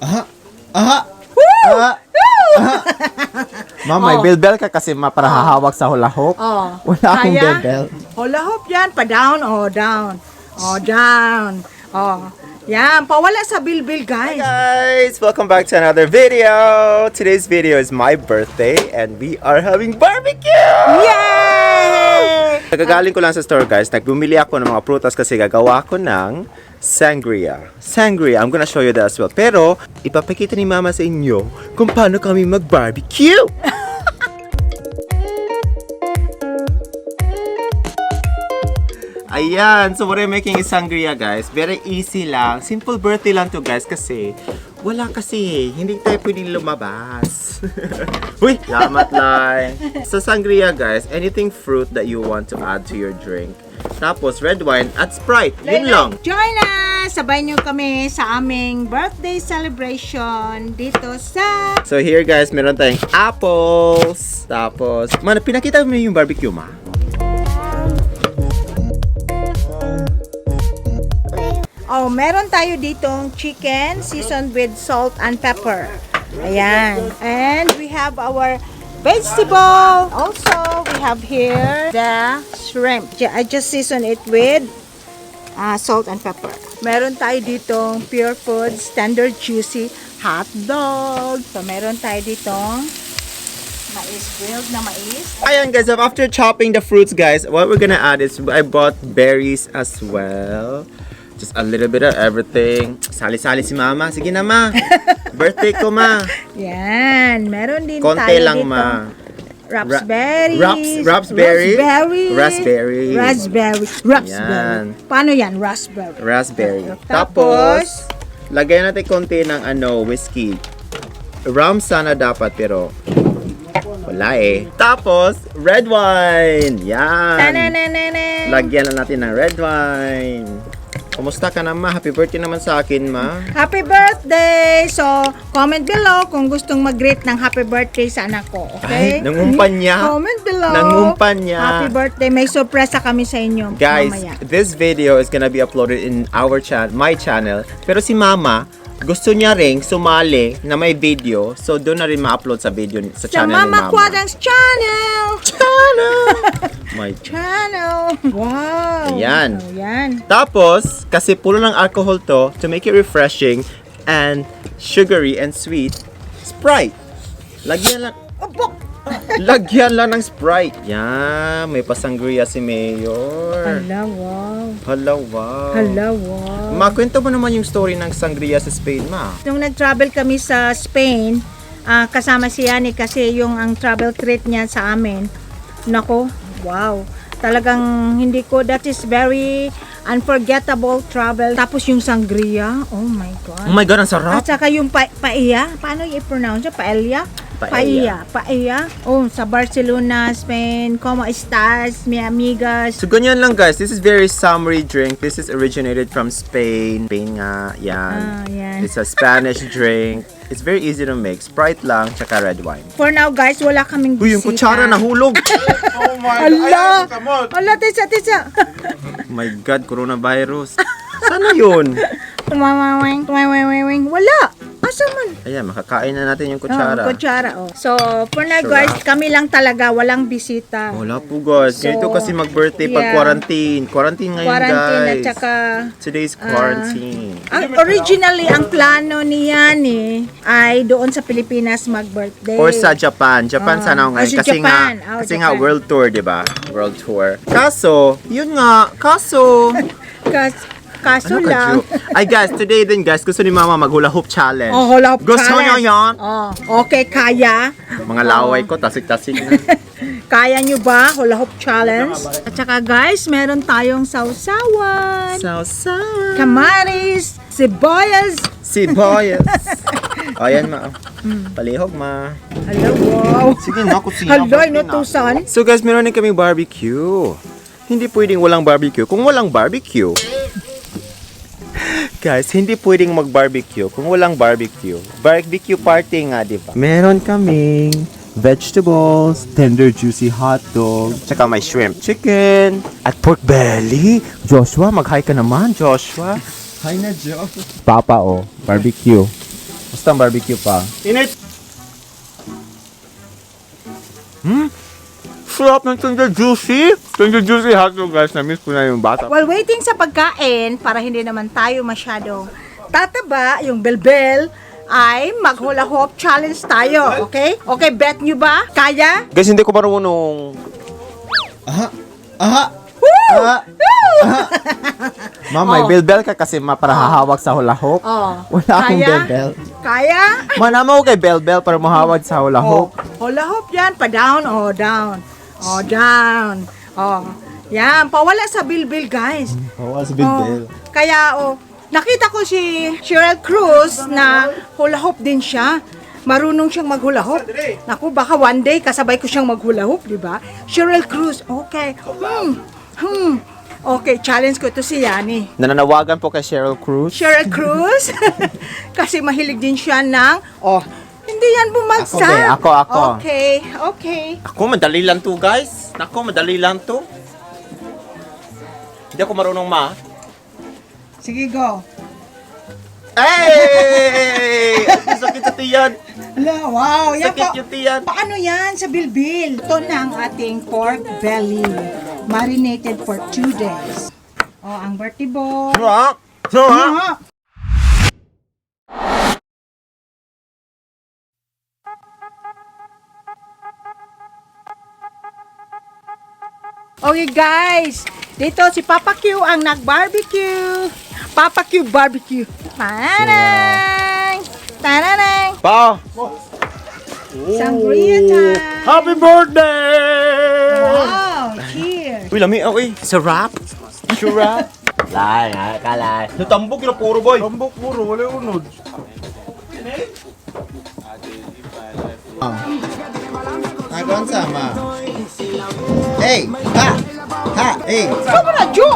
Aha! Aha! Aha! Aha! Ma'am, may bell ka kasi para hahawak sa hula hoop. Wala akong bell. Hula hoop yan. Pa-down, down. Down. Yan. Pawala sa bilbil, guys. Hi guys! Welcome back to another video! Today's video is my birthday and we are having barbecue! Yay! Nagagaling ko lang sa store guys. Nagbumili ako ng mga prutas kasi gagawa ko ng sangria. Sangria, I'm gonna show you that as well. Pero, ipapakita ni Mama sa inyo kung paano kami mag-barbecue! Ayan, so what I'm making is sangria guys. Very easy lang. Simple birthday lang to guys kasi wala kasi. Hindi tayo pwedeng lumabas. Uy, lamat lang. Sa sangria guys, anything fruit that you want to add to your drink. Tapos red wine at Sprite. Yun lang. Join us! Sabay niyo kami sa aming birthday celebration dito sa... So here guys, meron tayong apples. Tapos, pinakita mo yung barbecue ma? Meron tayo ditong chicken seasoned with salt and pepper. Ayan. And we have our vegetable. Also, we have here the shrimp. I just season it with salt and pepper. Meron tayo ditong Pure Foods Standard Juicy hot dog. So, meron tayo ditong mais, grilled na mais. Ayan guys, so after chopping the fruits guys, what we're gonna add is I bought berries as well. Just a little bit of everything. Sali-sali si Mama. Sige na ma. Birthday ko ma. Yan. Meron din konti tayo lang dito. ma. Raspberries. Raspberry. Raspberry. Yan. Paano yan? Raspberry. Raspberry. Tapos, lagyan natin konti ng whiskey. Rum sana dapat pero wala eh. Tapos, red wine. Yan. Lagyan na natin ng red wine. Kumusta ka naman? Happy birthday naman sa akin, ma. Happy birthday! So, comment below kung gustong mag-greet ng happy birthday sa anak ko. Okay? Ay, nangumpan niya. Comment below. Nangumpan niya. Happy birthday. May sorpresa kami sa inyo. Guys, mamaya. this video is gonna be uploaded in my channel. Pero si Mama, gusto niya ring sumali na may video. So, doon na rin ma-upload sa video sa channel ni Mama. Mama Kwadang's channel! My channel! Wow! Ayan. Ayan. Tapos, kasi puro ng alcohol to make it refreshing and sugary and sweet, Sprite. Lagyan lang. Lagyan lang ng Sprite. Yan, may pasangria si Mayor. Hala, wow. Hala, wow. Hala, wow. Makwento mo naman yung story ng sangria sa Spain, ma. Nung nag-travel kami sa Spain, kasama si Yani kasi yung ang travel treat niya sa amin. Nako, wow. Talagang hindi ko, that is very unforgettable travel. Tapos yung sangria, oh my God. Oh my God, ang sarap. At saka yung paella, paano i-pronounce siya? Paella? Paella. Oh, sa Barcelona, Spain. ¿Cómo estás, mi amigas? So, ganyan lang guys. This is very summery drink. This is originated from Spain. Spain nga, yan. Yan. It's a Spanish drink. It's very easy to make. Sprite lang, tsaka red wine. For now, guys, wala kaming bisita. Uy, yung kutsara nahulog. Oh my Allah! Allah, tisa. Oh my God, coronavirus. Sana yun? Tumawawing. Wala! Asa man? Ayan, makakain na natin yung kutsara. Kutsara, So, for now, Sure. guys, kami lang talaga, walang bisita. Wala po guys. Ganito kasi mag-birthday pag quarantine. Quarantine ngayon Quarantine guys. at saka... Today's quarantine. Originally, ang plano ni Yani ay doon sa Pilipinas mag-birthday. Or sa Japan. Japan sana ako ngayon. Sa Kasi Japan. kasi Japan. nga world tour, di ba? World tour. Kaso, yun nga. Kaso Kaso ano ka, lang. Ju? Ay guys, today din guys, gusto ni Mama mag-hula hoop challenge. Hula hoop Gusto challenge. niyo yan? Okay, kaya. Mga laway ko, tasik-tasik na. Kaya nyo ba? Hula hoop challenge. At saka guys, meron tayong sausawan. Sausawan. Kamaris. Sibuyas. Ayan ma. Palihog ma. Hala, wow. Sige na, kusina. Hala, inutusan. So guys, meron din kaming barbecue. Hindi pwedeng walang barbecue. Kung walang barbecue, guys, hindi pwedeng mag-barbecue kung walang barbecue. Barbecue party nga, di ba? Meron kaming vegetables, tender juicy hot dog, tsaka may shrimp, chicken, at pork belly. Joshua, mag-hi ka naman, Joshua. Hi na, Jo. Papa, barbecue. Basta barbecue pa. Init! Sarap ng tender juicy. Tender juicy hotdog guys. Na-miss ko na yung bata. While waiting sa pagkain, para hindi naman tayo masyadong tataba, yung belbel, ay mag-hula hoop challenge tayo, okay? Okay, bet nyo ba? Kaya? Guys, hindi ko marunong. Aha! Ma'am, may bell ka kasi para hahawag sa hula hoop. Wala akong bell. Kaya? Manama ko kay bell para mahawag sa hula hoop. Hula hoop yan, pa down, down. Down. Yan, pawala sa bilbil, guys. Pawala sa bell. Kaya, nakita ko si Cheryl Cruz na hula hoop din siya. Marunong siyang maghula hoop. Naku, baka one day kasabay ko siyang maghula hoop, di ba? Cheryl Cruz, okay. Okay, challenge ko ito si Yani. Nananawagan po kay Cheryl Cruz. Cheryl Cruz, kasi mahilig din siya ng, hindi yan bumagsak. Ako. Okay. Ako, madali lang to guys. Madali lang to. Hindi ako marunong Sige, go. Hey! Sakit sa tiyan. Wow, yan Sakit yung tiyan. Paano yan sa bilbil? Ito na ang ating pork belly. Marinated for 2 days. Ang vertiball. Sarap! Okay guys, dito si Papa Q ang nag-barbecue. Papa Q barbecue. Tananang! Pa! Sangria time! Happy birthday! Wow! Cheers! Uy, lami ako eh. Sarap? Sarap? Lai, kalay. Natambok yun puro boy. Tambok puro, wala unod. Nagon sama. Hey! Ha! Hey! Saan mo na, Jo?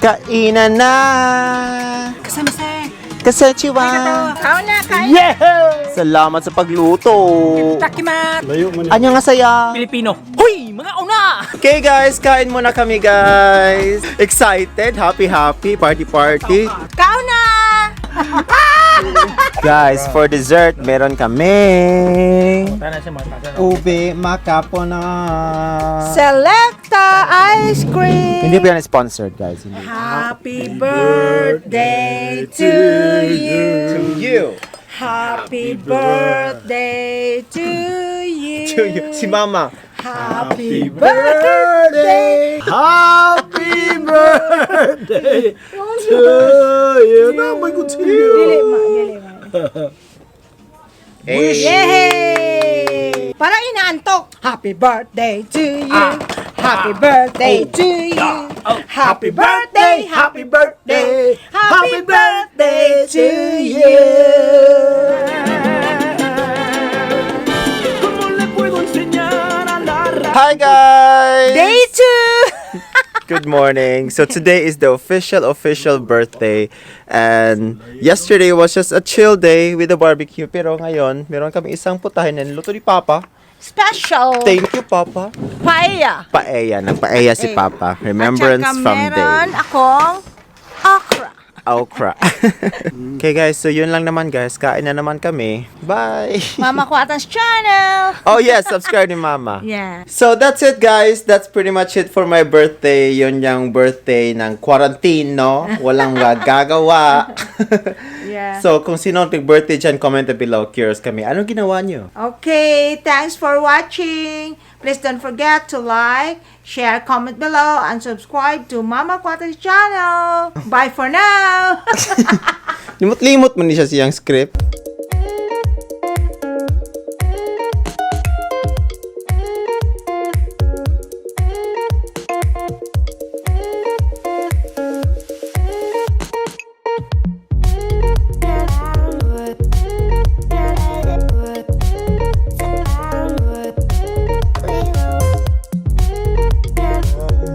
Kainan na! Kasama-sama. Kasechiwa! Kain na! Salamat sa pagluto! Takimat! Anya nga saya! Pilipino. Hoy, mga una! Okay guys, kain muna kami guys! Excited, happy, party! Kain na! Guys, for dessert, meron kami Tana siya mata. ube makapona. Selecta ice cream! Hindi pa yan sponsored guys. Hindi. Happy birthday to you! To you! Happy birthday to you! To you! Si Mama! Happy birthday! Happy birthday to you! Naman ko to you! Dili ma. Yay! Para inaantok. Happy birthday to you. Happy birthday to you. Happy birthday, happy birthday. Happy birthday to you. Hi guys! Day 2. Good morning. So today is the official birthday, and yesterday was just a chill day with the barbecue. Pero ngayon, meron kami isang putahin na niluto ni Papa. Special. Thank you, Papa. Paella. Paella. Nagpaella si Papa. Remembrance At saka from meron day. akong okra. Okra. Okay guys, so yun lang naman guys. Kain na naman kami. Bye! Mama Kuatan's channel. Oh yes, subscribe ni Mama. Yeah. So that's it guys. That's pretty much it for my birthday. Yun yung birthday ng quarantine, no? Walang gagawa. Yeah. So kung sino nag-birthday dyan, comment below. Curious kami. Anong ginawa nyo? Okay, thanks for watching. Please don't forget to like, share, comment below, and subscribe to Mama Kuatan's channel. Bye for now! Limot-limot mo ni siya siyang script.